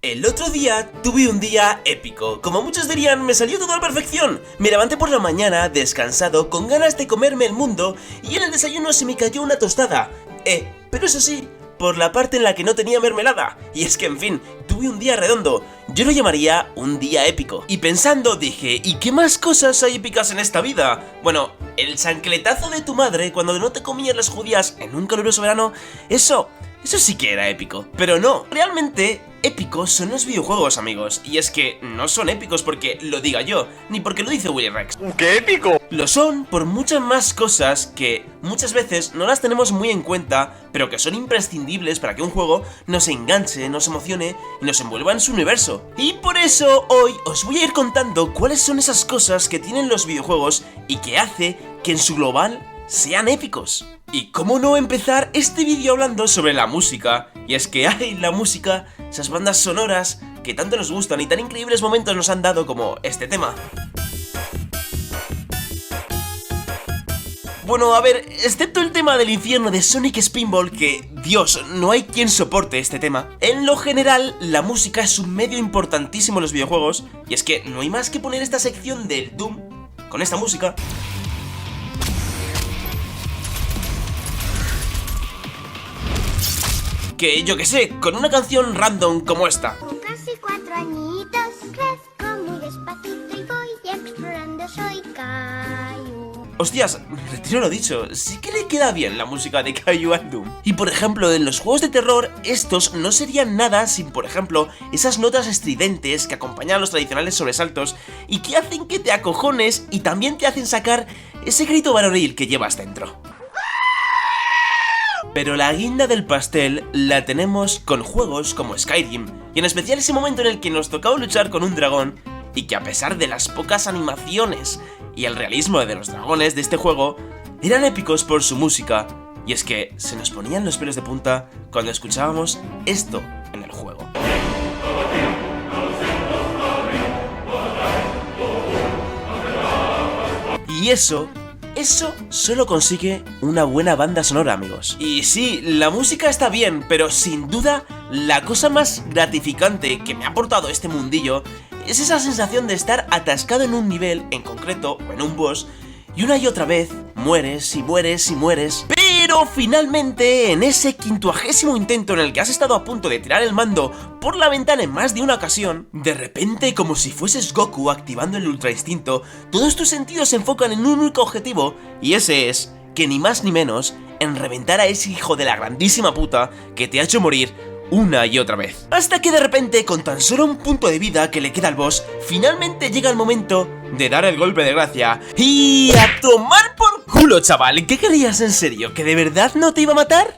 El otro día tuve un día épico. Como muchos dirían, me salió todo a la perfección. Me levanté por la mañana, descansado, con ganas de comerme el mundo, y en el desayuno se me cayó una tostada. Pero eso sí, por la parte en la que no tenía mermelada. Y es que, en fin, tuve un día redondo. Yo lo llamaría un día épico. Y pensando dije, ¿y qué más cosas hay épicas en esta vida? Bueno, el chancletazo de tu madre cuando no te comías las judías en un caluroso verano, eso sí que era épico. Pero no, realmente épicos son los videojuegos, amigos. Y es que no son épicos porque lo diga yo, ni porque lo dice Willy Rex. ¡Qué épico! Lo son por muchas más cosas que muchas veces no las tenemos muy en cuenta, pero que son imprescindibles para que un juego nos enganche, nos emocione y nos envuelva en su universo. Y por eso hoy os voy a ir contando cuáles son esas cosas que tienen los videojuegos y que hace que en su global sean épicos. Y cómo no empezar este vídeo hablando sobre la música. Y es que hay la música, esas bandas sonoras que tanto nos gustan y tan increíbles momentos nos han dado como este tema. Bueno, a ver, excepto el tema del infierno de Sonic Spinball, que, Dios, no hay quien soporte este tema. En lo general, la música es un medio importantísimo en los videojuegos, y es que no hay más que poner esta sección del Doom con esta música. Que yo que sé, con una canción random como esta. Con casi 4 añitos, crezco muy despacito y voy explorando, soy Caillou. Hostias, retiro lo dicho, sí que le queda bien la música de Caillou al Doom. Y por ejemplo, en los juegos de terror, estos no serían nada sin, por ejemplo, esas notas estridentes que acompañan a los tradicionales sobresaltos y que hacen que te acojones y también te hacen sacar ese grito varonil que llevas dentro. Pero la guinda del pastel la tenemos con juegos como Skyrim, y en especial ese momento en el que nos tocaba luchar con un dragón, y que a pesar de las pocas animaciones y el realismo de los dragones de este juego, eran épicos por su música, y es que se nos ponían los pelos de punta cuando escuchábamos esto en el juego. Y eso solo consigue una buena banda sonora, amigos. Y sí, la música está bien, pero sin duda la cosa más gratificante que me ha aportado este mundillo es esa sensación de estar atascado en un nivel en concreto o en un boss y una y otra vez mueres y mueres y mueres, pero finalmente en ese 50º intento en el que has estado a punto de tirar el mando por la ventana en más de una ocasión, de repente, como si fueses Goku activando el Ultra Instinto, todos tus sentidos se enfocan en un único objetivo, y ese es, que ni más ni menos, en reventar a ese hijo de la grandísima puta que te ha hecho morir una y otra vez. Hasta que de repente, con tan solo un punto de vida que le queda al boss, finalmente llega el momento de dar el golpe de gracia. ¡Y a tomar por culo, chaval! ¿Qué querías en serio? ¿Que de verdad no te iba a matar?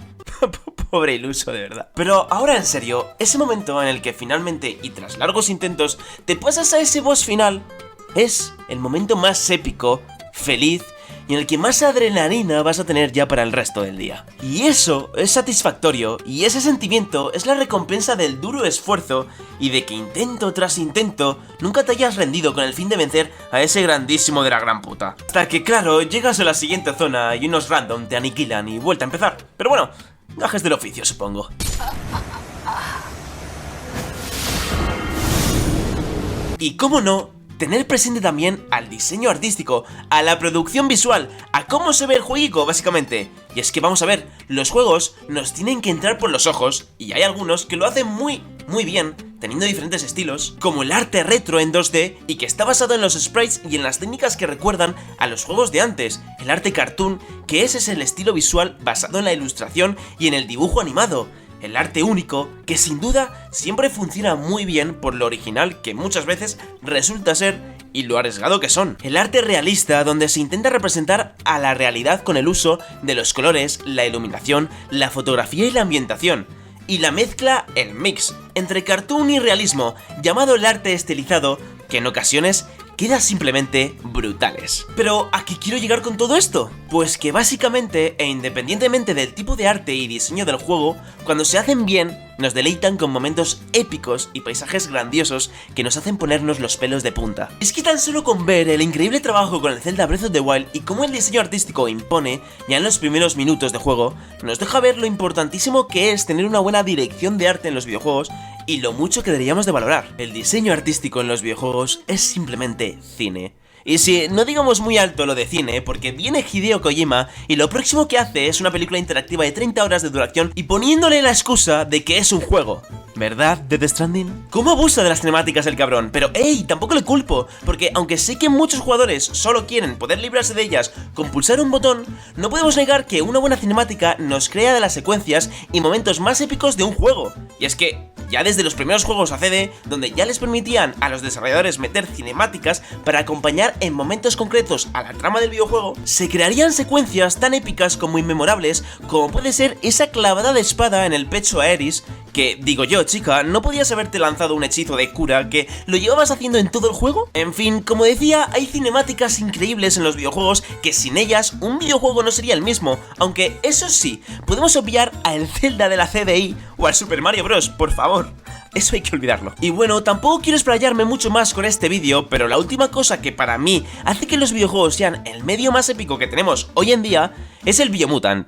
Pobre iluso, de verdad. Pero ahora en serio, ese momento en el que finalmente, y tras largos intentos, te pasas a ese boss final, es el momento más épico, feliz, y en el que más adrenalina vas a tener ya para el resto del día. Y eso es satisfactorio, y ese sentimiento es la recompensa del duro esfuerzo y de que intento tras intento nunca te hayas rendido con el fin de vencer a ese grandísimo de la gran puta. Hasta que claro, llegas a la siguiente zona y unos random te aniquilan y vuelta a empezar. Pero bueno, gajes del oficio, supongo. Y cómo no, tener presente también al diseño artístico, a la producción visual, a cómo se ve el jueguico, básicamente. Y es que vamos a ver, los juegos nos tienen que entrar por los ojos, y hay algunos que lo hacen muy bien, teniendo diferentes estilos, como el arte retro en 2D, y que está basado en los sprites y en las técnicas que recuerdan a los juegos de antes, el arte cartoon, que ese es el estilo visual basado en la ilustración y en el dibujo animado. El arte único, que sin duda siempre funciona muy bien por lo original que muchas veces resulta ser y lo arriesgado que son. El arte realista, donde se intenta representar a la realidad con el uso de los colores, la iluminación, la fotografía y la ambientación. Y la mezcla, el mix, entre cartoon y realismo, llamado el arte estilizado, que en ocasiones queda simplemente brutales. Pero ¿a qué quiero llegar con todo esto? Pues que básicamente e independientemente del tipo de arte y diseño del juego, cuando se hacen bien, nos deleitan con momentos épicos y paisajes grandiosos que nos hacen ponernos los pelos de punta. Es que tan solo con ver el increíble trabajo con el Zelda Breath of the Wild y cómo el diseño artístico impone, ya en los primeros minutos de juego, nos deja ver lo importantísimo que es tener una buena dirección de arte en los videojuegos y lo mucho que deberíamos de valorar. El diseño artístico en los videojuegos es simplemente cine. Y sí, no digamos muy alto lo de cine, porque viene Hideo Kojima y lo próximo que hace es una película interactiva de 30 horas de duración y poniéndole la excusa de que es un juego. ¿Verdad, Death Stranding? ¿Cómo abusa de las cinemáticas el cabrón? Pero ¡ey! Tampoco le culpo, porque aunque sé que muchos jugadores solo quieren poder librarse de ellas con pulsar un botón, no podemos negar que una buena cinemática nos crea de las secuencias y momentos más épicos de un juego. Y es que ya desde los primeros juegos a CD, donde ya les permitían a los desarrolladores meter cinemáticas para acompañar en momentos concretos a la trama del videojuego, se crearían secuencias tan épicas como inmemorables, como puede ser esa clavada de espada en el pecho a Aeris, que, digo yo, chica, ¿no podías haberte lanzado un hechizo de cura que lo llevabas haciendo en todo el juego? En fin, como decía, hay cinemáticas increíbles en los videojuegos que sin ellas un videojuego no sería el mismo, aunque eso sí, podemos obviar al Zelda de la CDI o al Super Mario Bros, por favor. Eso hay que olvidarlo. Y bueno, tampoco quiero explayarme mucho más con este vídeo, pero la última cosa que para mí hace que los videojuegos sean el medio más épico que tenemos hoy en día es el Biomutant.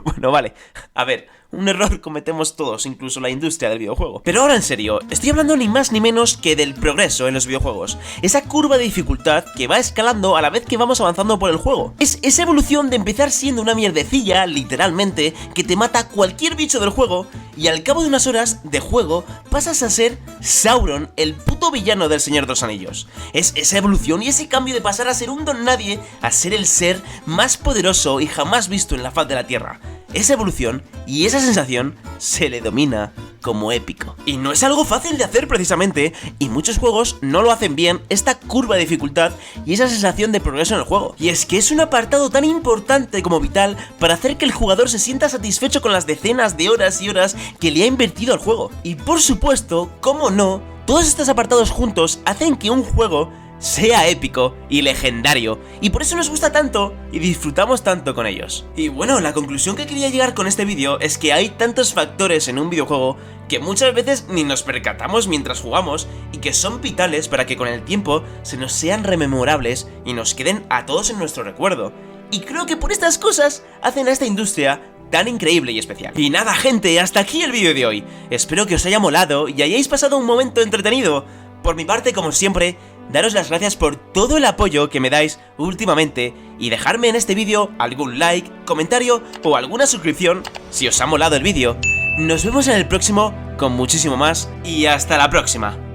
Bueno, vale, a ver, un error cometemos todos, incluso la industria del videojuego. Pero ahora en serio, estoy hablando ni más ni menos que del progreso en los videojuegos. Esa curva de dificultad que va escalando a la vez que vamos avanzando por el juego. Es esa evolución de empezar siendo una mierdecilla, literalmente, que te mata cualquier bicho del juego, y al cabo de unas horas de juego pasas a ser Sauron, el puto villano del Señor de los Anillos. Es esa evolución y ese cambio de pasar a ser un don nadie a ser el ser más poderoso y jamás visto en la faz de la Tierra. Esa evolución y esa sensación se le domina como épico. Y no es algo fácil de hacer precisamente, y muchos juegos no lo hacen bien, esta curva de dificultad y esa sensación de progreso en el juego. Y es que es un apartado tan importante como vital para hacer que el jugador se sienta satisfecho con las decenas de horas y horas que le ha invertido al juego. Y por supuesto, cómo no, todos estos apartados juntos hacen que un juego sea épico y legendario, y por eso nos gusta tanto y disfrutamos tanto con ellos. Y bueno, la conclusión que quería llegar con este vídeo es que hay tantos factores en un videojuego que muchas veces ni nos percatamos mientras jugamos y que son vitales para que con el tiempo se nos sean rememorables y nos queden a todos en nuestro recuerdo. Y creo que por estas cosas hacen a esta industria tan increíble y especial. Y nada, gente, hasta aquí el vídeo de hoy. Espero que os haya molado y hayáis pasado un momento entretenido. Por mi parte, como siempre, daros las gracias por todo el apoyo que me dais últimamente y dejarme en este vídeo algún like, comentario o alguna suscripción si os ha molado el vídeo. Nos vemos en el próximo con muchísimo más y hasta la próxima.